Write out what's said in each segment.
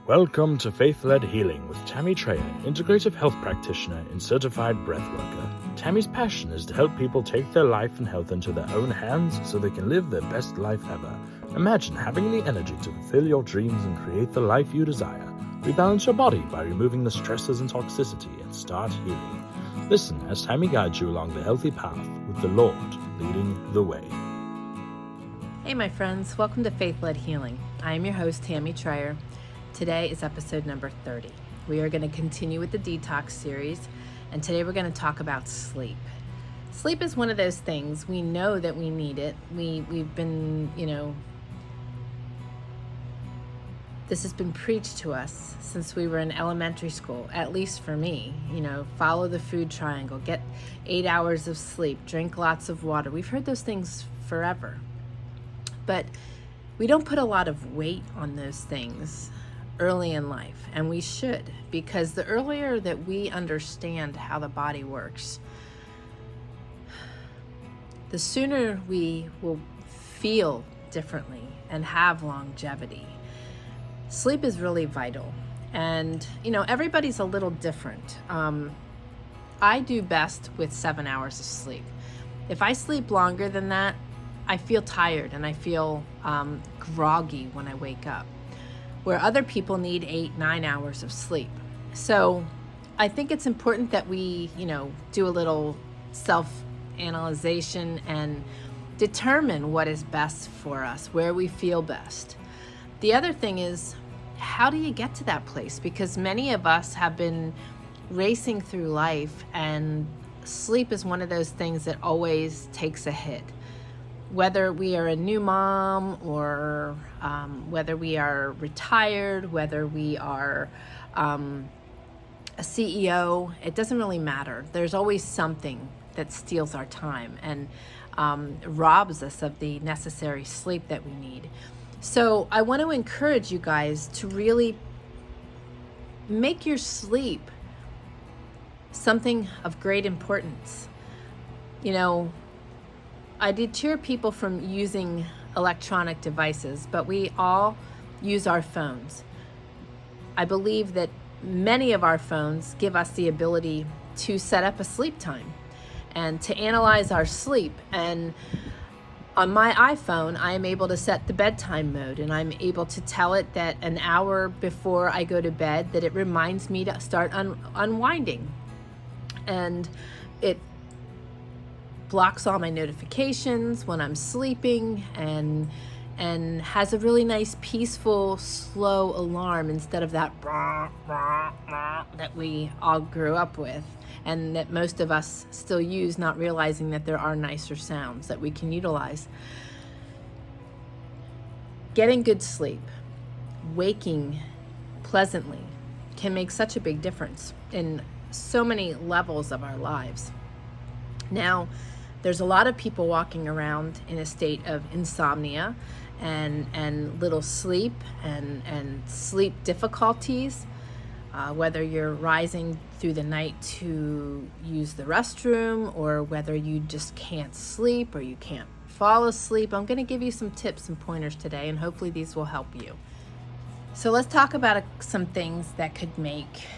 Welcome to Faith-Led Healing with Tammy Trayer, Integrative Health Practitioner and Certified Breathworker. Tammy's passion is to help people take their life and health into their own hands so they can live their best life ever. Imagine having the energy to fulfill your dreams and create the life you desire. Rebalance your body by removing the stresses and toxicity and start healing. Listen as Tammy guides you along the healthy path with the Lord leading the way. Hey my friends, welcome to Faith-Led Healing. I am your host, Tammy Trayer. Today is episode number 30. We are going to continue with the detox series, and today we're going to talk about sleep. Sleep is one of those things, we know that we need it. We've been, this has been preached to us since we were in elementary school, at least for me. Follow the food triangle, get 8 hours of sleep, drink lots of water. We've heard those things forever. But we don't put a lot of weight on those things early in life, and we should, because the earlier that we understand how the body works, the sooner we will feel differently and have longevity. Sleep is really vital, and everybody's a little different. I do best with 7 hours of sleep. If I sleep longer than that, I feel tired and I feel groggy when I wake up, where other people need 8-9 hours of sleep. So I think it's important that we, do a little self-analyzation and determine what is best for us, where we feel best. The other thing is, how do you get to that place? Because many of us have been racing through life, and sleep is one of those things that always takes a hit. Whether we are a new mom or whether we are retired, whether we are a CEO, it doesn't really matter. There's always something that steals our time and robs us of the necessary sleep that we need. So I want to encourage you guys to really make your sleep something of great importance. I deter people from using electronic devices, but we all use our phones. I believe that many of our phones give us the ability to set up a sleep time and to analyze our sleep. And on my iPhone, I am able to set the bedtime mode, and I'm able to tell it that an hour before I go to bed that it reminds me to start unwinding. And it blocks all my notifications when I'm sleeping, and has a really nice, peaceful, slow alarm instead of that rah, rah, rah, that we all grew up with, and that most of us still use, not realizing that there are nicer sounds that we can utilize. Getting good sleep, waking pleasantly, can make such a big difference in so many levels of our lives. Now, there's a lot of people walking around in a state of insomnia and little sleep and sleep difficulties, whether you're rising through the night to use the restroom, or whether you just can't sleep or you can't fall asleep. I'm going to give you some tips and pointers today, and hopefully these will help you. So let's talk about some things that could make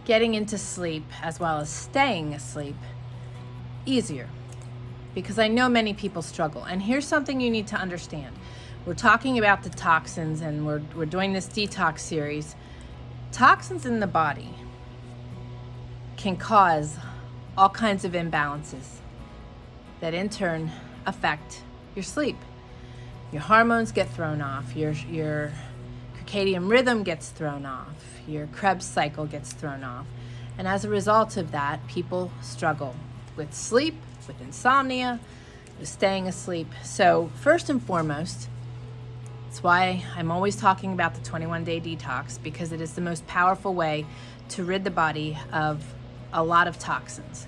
getting into sleep as well as staying asleep easier, because I know many people struggle. And here's something you need to understand. We're talking about the toxins, and we're doing this detox series. Toxins in the body can cause all kinds of imbalances that in turn affect your sleep. Your hormones get thrown off, your circadian rhythm gets thrown off, your Krebs cycle gets thrown off. And as a result of that, people struggle with sleep, with insomnia, with staying asleep. So first and foremost, that's why I'm always talking about the 21-day detox, because it is the most powerful way to rid the body of a lot of toxins.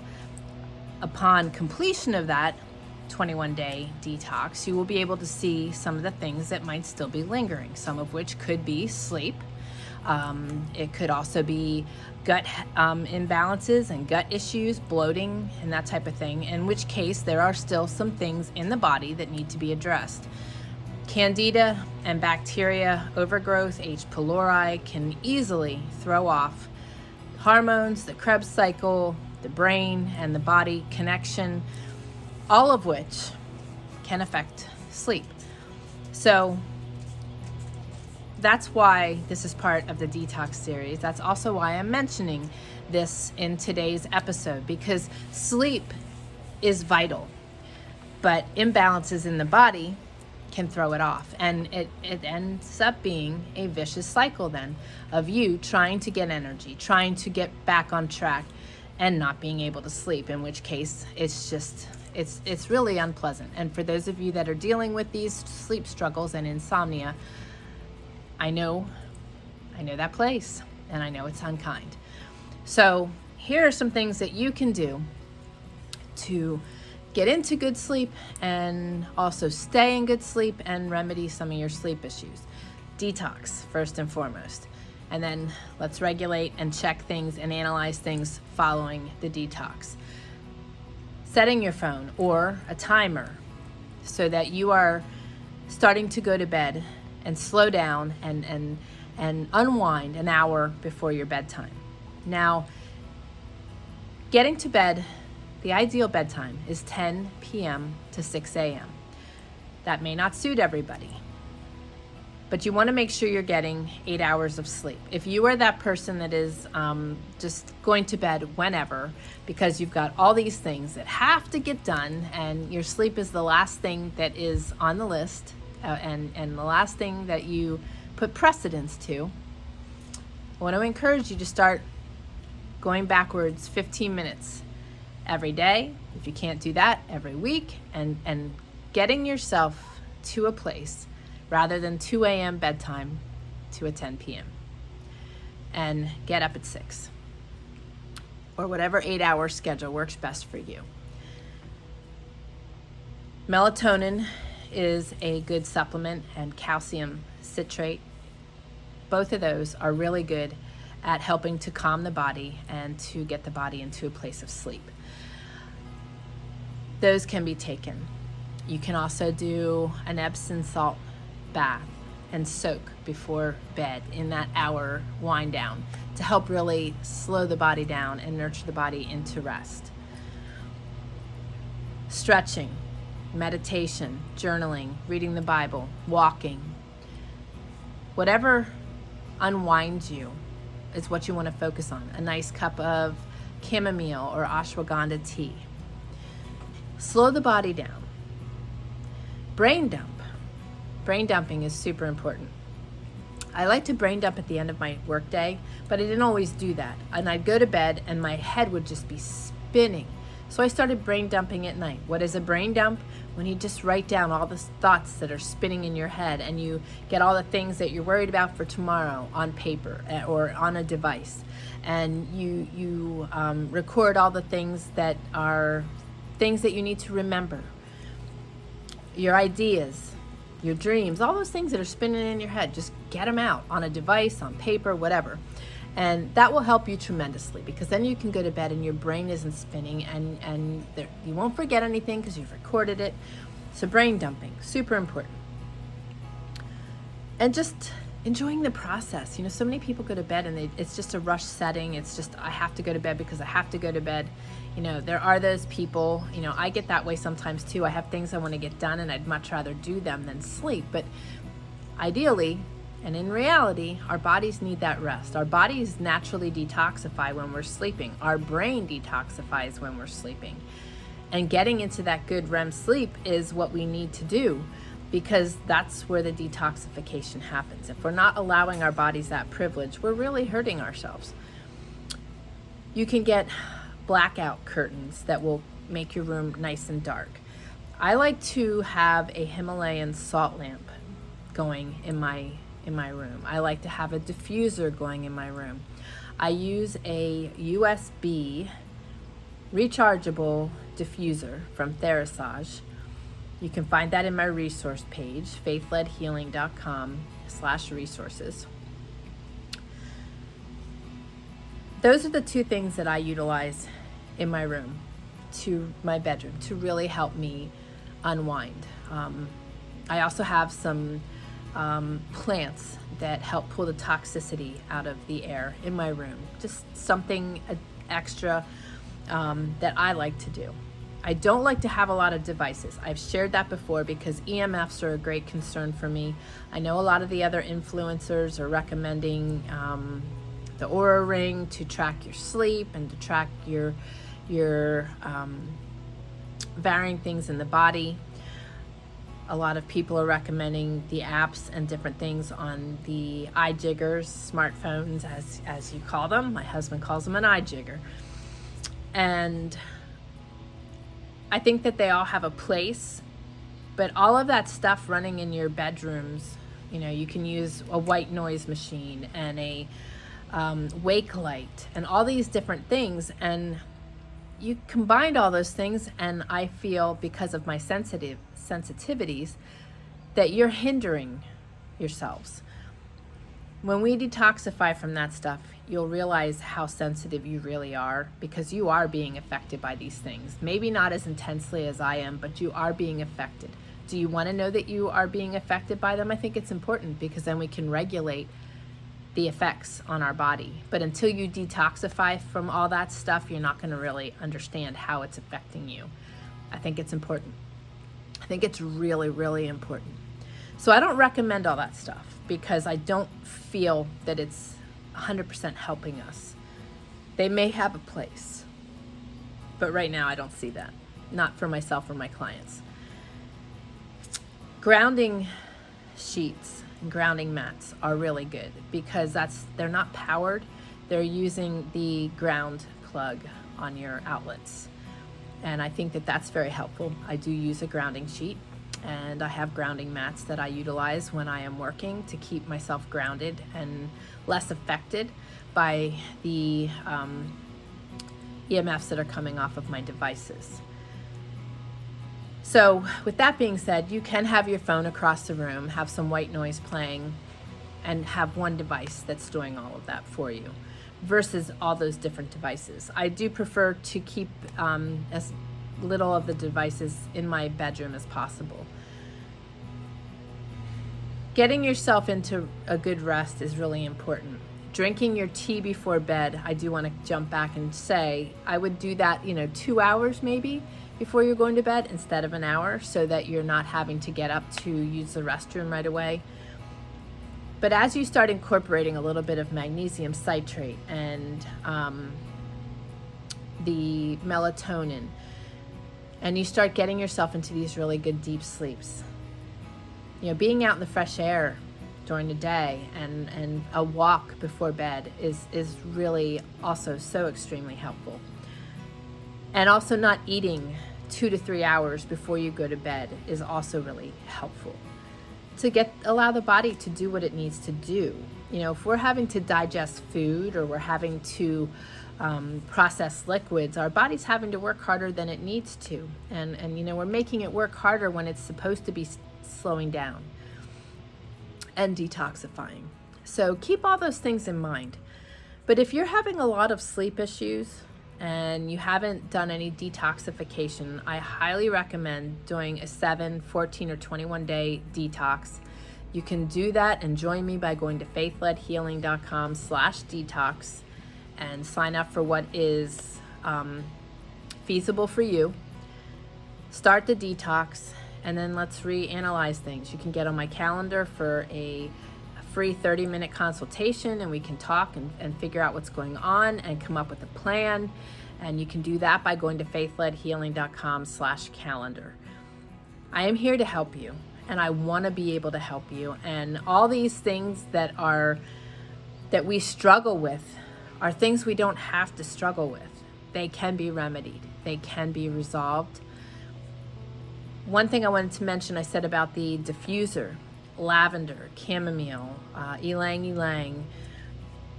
Upon completion of that 21-day detox, you will be able to see some of the things that might still be lingering, some of which could be sleep. It could also be gut imbalances and gut issues, bloating, and that type of thing, in which case there are still some things in the body that need to be addressed. Candida and bacteria overgrowth, H. pylori, can easily throw off hormones, the Krebs cycle, the brain and the body connection, all of which can affect sleep. So that's why this is part of the detox series. That's also why I'm mentioning this in today's episode, because sleep is vital, but imbalances in the body can throw it off, and it ends up being a vicious cycle then of you trying to get energy, trying to get back on track, and not being able to sleep, in which case it's really unpleasant. And for those of you that are dealing with these sleep struggles and insomnia, I know that place, and I know it's unkind. So here are some things that you can do to get into good sleep and also stay in good sleep and remedy some of your sleep issues. Detox, first and foremost. And then let's regulate and check things and analyze things following the detox. Setting your phone or a timer so that you are starting to go to bed and slow down and unwind an hour before your bedtime. Now, getting to bed, the ideal bedtime is 10 p.m. to 6 a.m. That may not suit everybody, but you want to make sure you're getting 8 hours of sleep. If you are that person that is just going to bed whenever because you've got all these things that have to get done and your sleep is the last thing that is on the list and the last thing that you put precedence to, I want to encourage you to start going backwards 15 minutes every day. If you can't do that, every week, and getting yourself to a place rather than 2 a.m. bedtime to a 10 p.m. and get up at 6 or whatever 8-hour schedule works best for you. Melatonin is a good supplement, and calcium citrate. Both of those are really good at helping to calm the body and to get the body into a place of sleep. Those can be taken. You can also do an Epsom salt bath and soak before bed in that hour wind down to help really slow the body down and nurture the body into rest. Stretching, meditation, journaling, reading the Bible, walking, whatever unwinds you is what you want to focus on. A nice cup of chamomile or ashwagandha tea. Slow the body down. Brain dump. Brain dumping is super important. I like to brain dump at the end of my workday, but I didn't always do that. And I'd go to bed and my head would just be spinning. So I started brain dumping at night. What is a brain dump? When you just write down all the thoughts that are spinning in your head and you get all the things that you're worried about for tomorrow on paper or on a device. And you record all the things that are things that you need to remember. Your ideas, your dreams, all those things that are spinning in your head, just get them out on a device, on paper, whatever. And that will help you tremendously, because then you can go to bed and your brain isn't spinning and you won't forget anything because you've recorded it. So brain dumping, super important. And just enjoying the process. You know, so many people go to bed and it's just a rush setting. It's just, I have to go to bed because I have to go to bed. You know, there are those people, you know, I get that way sometimes too. I have things I want to get done and I'd much rather do them than sleep. But ideally, and in reality, our bodies need that rest. Our bodies naturally detoxify when we're sleeping. Our brain detoxifies when we're sleeping. And getting into that good REM sleep is what we need to do, because that's where the detoxification happens. If we're not allowing our bodies that privilege, we're really hurting ourselves. You can get blackout curtains that will make your room nice and dark. I like to have a Himalayan salt lamp going in my room. I like to have a diffuser going in my room. I use a USB rechargeable diffuser from Therasage. You can find that in my resource page, faithledhealing.com/resources. Those are the two things that I utilize in my room, to my bedroom, to really help me unwind. I also have some plants that help pull the toxicity out of the air in my room. Just something extra that I like to do. I don't like to have a lot of devices. I've shared that before because EMFs are a great concern for me. I know a lot of the other influencers are recommending the Aura Ring to track your sleep and to track your varying things in the body. A lot of people are recommending the apps and different things on the iJiggers, smartphones, as you call them. My husband calls them an iJigger. And I think that they all have a place, but all of that stuff running in your bedrooms, you can use a white noise machine and a wake light and all these different things, and you combined all those things, and I feel because of my sensitivities that you're hindering yourselves. When we detoxify from that stuff, you'll realize how sensitive you really are, because you are being affected by these things. Maybe not as intensely as I am, but you are being affected. Do you want to know that you are being affected by them? I think it's important, because then we can regulate the effects on our body. But until you detoxify from all that stuff, you're not going to really understand how it's affecting you. I think it's important. I think it's really, really important. So I don't recommend all that stuff because I don't feel that it's 100% helping us. They may have a place, but right now I don't see that. Not for myself or my clients. Grounding sheets and grounding mats are really good because they're not powered. They're using the ground plug on your outlets. And I think that that's very helpful. I do use a grounding sheet, and I have grounding mats that I utilize when I am working to keep myself grounded and less affected by the EMFs that are coming off of my devices. So with that being said, you can have your phone across the room, have some white noise playing, and have one device that's doing all of that for you versus all those different devices. I do prefer to keep as little of the devices in my bedroom as possible. Getting yourself into a good rest is really important. Drinking your tea before bed, I do want to jump back and say, I would do that, 2 hours maybe before you're going to bed instead of an hour, so that you're not having to get up to use the restroom right away. But as you start incorporating a little bit of magnesium citrate and the melatonin, and you start getting yourself into these really good deep sleeps, being out in the fresh air during the day and a walk before bed is really also so extremely helpful. And also not eating 2 to 3 hours before you go to bed is also really helpful to allow the body to do what it needs to do. If we're having to digest food or we're having to process liquids, our body's having to work harder than it needs to. And we're making it work harder when it's supposed to be slowing down and detoxifying. So keep all those things in mind. But if you're having a lot of sleep issues and you haven't done any detoxification, I highly recommend doing a 7, 14, or 21 day detox. You can do that and join me by going to faithledhealing.com/detox and sign up for what is feasible for you. Start the detox, and then let's reanalyze things. You can get on my calendar for a free 30-minute consultation, and we can talk and figure out what's going on and come up with a plan. And you can do that by going to faithledhealing.com/calendar. I am here to help you, and I want to be able to help you. And all these things that we struggle with are things we don't have to struggle with. They can be remedied. They can be resolved. One thing I wanted to mention, I said about the diffuser, lavender, chamomile, ylang ylang.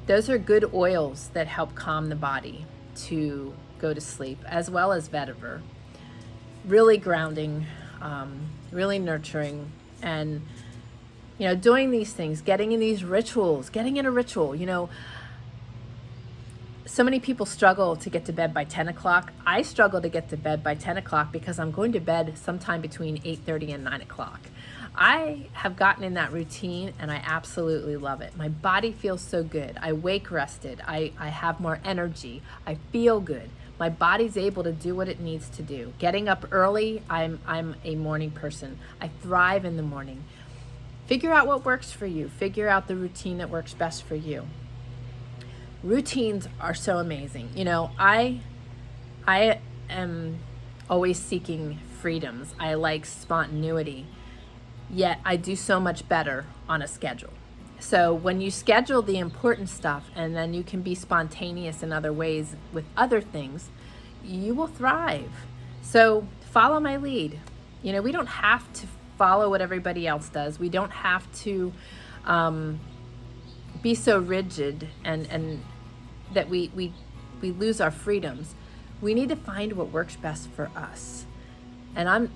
Those are good oils that help calm the body to go to sleep, as well as vetiver. Really grounding, really nurturing, and doing these things, getting in these rituals, getting in a ritual. So many people struggle to get to bed by 10 o'clock. I struggle to get to bed by 10 o'clock because I'm going to bed sometime between 8:30 and 9 o'clock. I have gotten in that routine and I absolutely love it. My body feels so good. I wake rested. I have more energy. I feel good. My body's able to do what it needs to do. Getting up early, I'm a morning person. I thrive in the morning. Figure out what works for you. Figure out the routine that works best for you. Routines are so amazing. You know, I am always seeking freedoms. I like spontaneity. Yet I do so much better on a schedule. So when you schedule the important stuff and then you can be spontaneous in other ways with other things, you will thrive. So follow my lead. You know, we don't have to follow what everybody else does. We don't have to be so rigid and that we lose our freedoms. We need to find what works best for us. And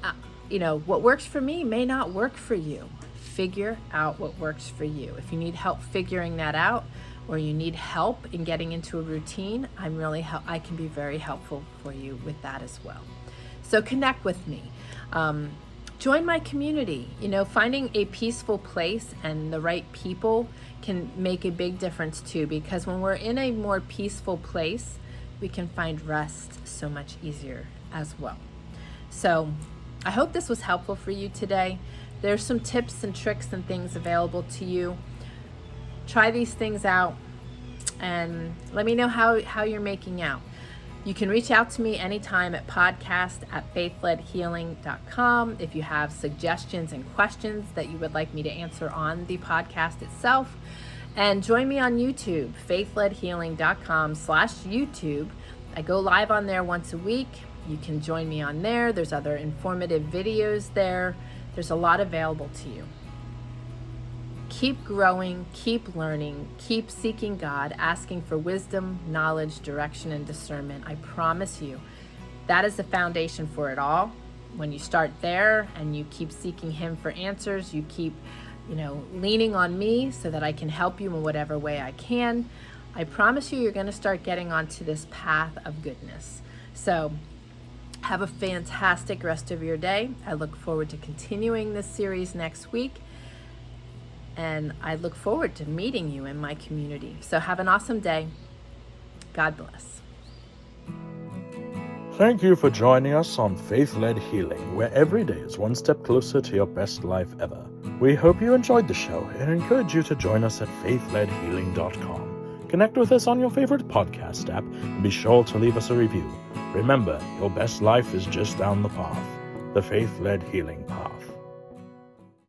what works for me may not work for you. Figure out what works for you. If you need help figuring that out, or you need help in getting into a routine, I can be very helpful for you with that as well. So connect with me. Join my community. You know, finding a peaceful place and the right people can make a big difference too, because when we're in a more peaceful place, we can find rest so much easier as well. So I hope this was helpful for you today. There's some tips and tricks and things available to you. Try these things out and let me know how you're making out. You can reach out to me anytime at podcast@faithledhealing.com if you have suggestions and questions that you would like me to answer on the podcast itself. And join me on YouTube, faithledhealing.com/YouTube. I go live on there once a week. You can join me on there. There's other informative videos there. There's a lot available to you. Keep growing, keep learning, keep seeking God, asking for wisdom, knowledge, direction, and discernment. I promise you, that is the foundation for it all. When you start there and you keep seeking Him for answers, you keep, leaning on me so that I can help you in whatever way I can, I promise you're going to start getting onto this path of goodness. So have a fantastic rest of your day. I look forward to continuing this series next week. And I look forward to meeting you in my community. So have an awesome day. God bless. Thank you for joining us on Faith-Led Healing, where every day is one step closer to your best life ever. We hope you enjoyed the show and encourage you to join us at faithledhealing.com. Connect with us on your favorite podcast app and be sure to leave us a review. Remember, your best life is just down the path, the Faith-Led Healing path.